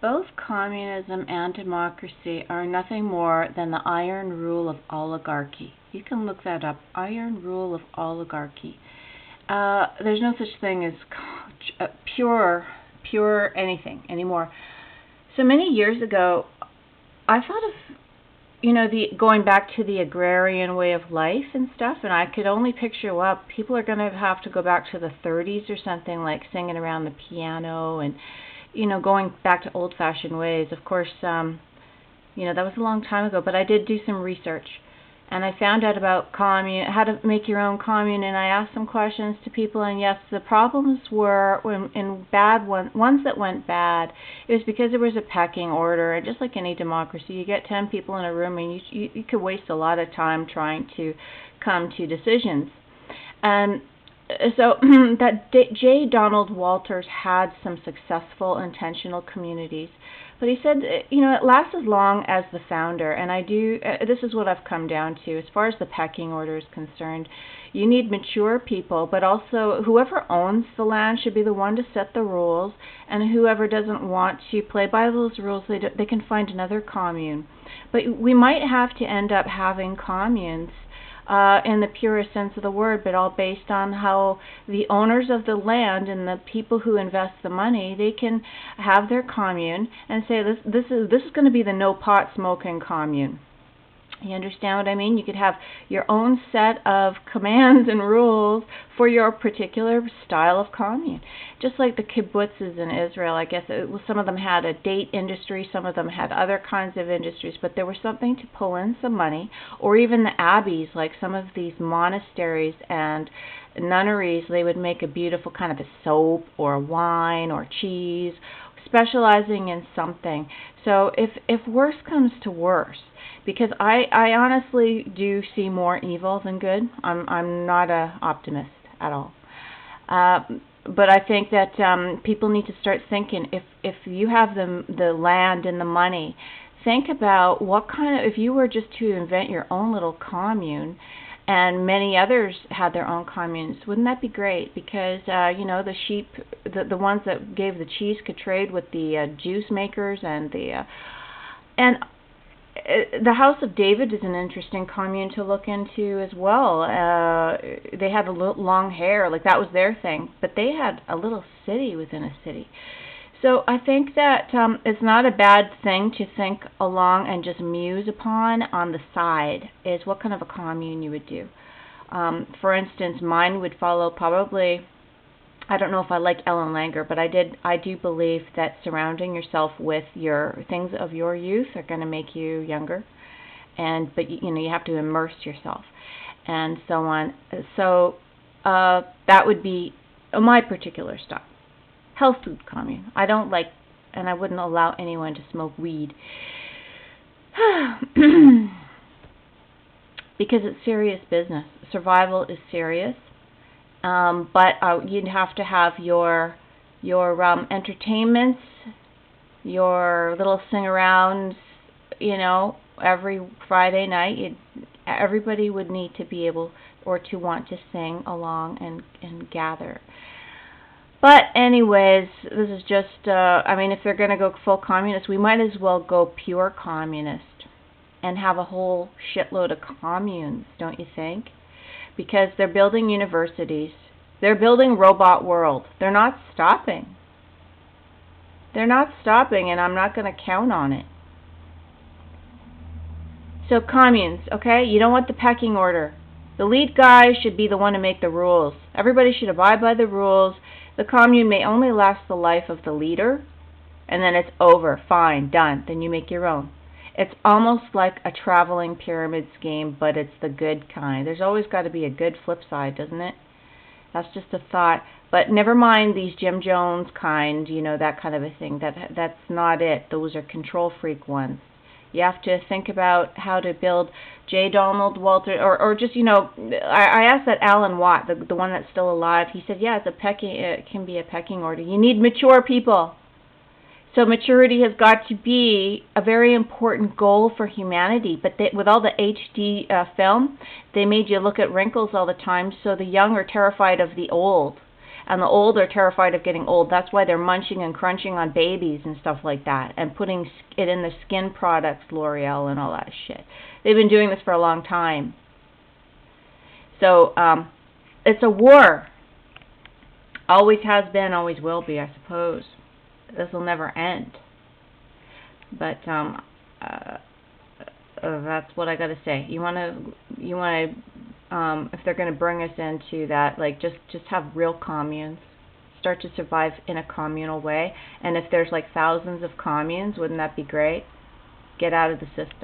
Both communism and democracy are nothing more than the iron rule of oligarchy. You can look that up, iron rule of oligarchy. There's no such thing as pure anything anymore. So many years ago, I thought of, the going back to the agrarian way of life and stuff, and I could only picture, well, people are going to have to go back to the 30s or something, like singing around the piano and, going back to old-fashioned ways. Of course, that was a long time ago, but I did do some research, and I found out about commune, how to make your own commune, and I asked some questions to people, and yes, the problems were in bad ones that went bad. It was because there was a pecking order, and just like any democracy, you get 10 people in a room, and you could waste a lot of time trying to come to decisions. And so that J. Donald Walters had some successful intentional communities, but he said, it lasts as long as the founder. And this is what I've come down to as far as the pecking order is concerned. You need mature people, but also whoever owns the land should be the one to set the rules, and whoever doesn't want to play by those rules, they can find another commune. But we might have to end up having communes in the purest sense of the word, but all based on how the owners of the land and the people who invest the money, they can have their commune and say, this is going to be the no pot smoking commune. You understand what I mean? You could have your own set of commands and rules for your particular style of commune. Just like the kibbutzes in Israel, I guess some of them had a date industry, some of them had other kinds of industries, but there was something to pull in some money. Or even the abbeys, like some of these monasteries and nunneries, they would make a beautiful kind of a soap or a wine or cheese, specializing in something. So if worse comes to worse, because I honestly do see more evil than good. I'm not an optimist at all. But I think that people need to start thinking, if you have the land and the money, think about if you were just to invent your own little commune, and many others had their own communes, wouldn't that be great? Because, the sheep, the ones that gave the cheese could trade with the juice makers and the House of David is an interesting commune to look into as well. They had a little long hair, like that was their thing, but they had a little city within a city. So I think that it's not a bad thing to think along and just muse upon on the side is what kind of a commune you would do. For instance, mine would follow probably, I don't know if I like Ellen Langer, but I do believe that surrounding yourself with your things of your youth are going to make you younger, but you have to immerse yourself, and so on. So that would be my particular style. Health food commune. I don't like, and I wouldn't allow anyone to smoke weed because it's serious business. Survival is serious. But you'd have to have your entertainments, your little sing-arounds, every Friday night. Everybody would need to be able or to want to sing along and gather. But anyways, this is just, if they're going to go full communist, we might as well go pure communist and have a whole shitload of communes, don't you think? Because they're building universities. They're building robot world. They're not stopping. They're not stopping, and I'm not going to count on it. So communes, okay? You don't want the pecking order. The lead guy should be the one to make the rules. Everybody should abide by the rules. The commune may only last the life of the leader, and then it's over. Fine, done. Then you make your own. It's almost like a traveling pyramid scheme, but it's the good kind. There's always got to be a good flip side, doesn't it? That's just a thought. But never mind these Jim Jones kind, that kind of a thing. That's not it. Those are control freak ones. You have to think about how to build J. Donald Walter, or just, I asked that Alan Watt, the one that's still alive. He said, yeah, it can be a pecking order. You need mature people. So maturity has got to be a very important goal for humanity. But with all the HD film, they made you look at wrinkles all the time, so the young are terrified of the old. And the old are terrified of getting old. That's why they're munching and crunching on babies and stuff like that, and putting it in the skin products, L'Oreal and all that shit. They've been doing this for a long time. So it's a war. Always has been, always will be, I suppose. This will never end. But that's what I got to say. You want to, if they're going to bring us into that, like just have real communes. Start to survive in a communal way. And if there's like thousands of communes, wouldn't that be great? Get out of the system.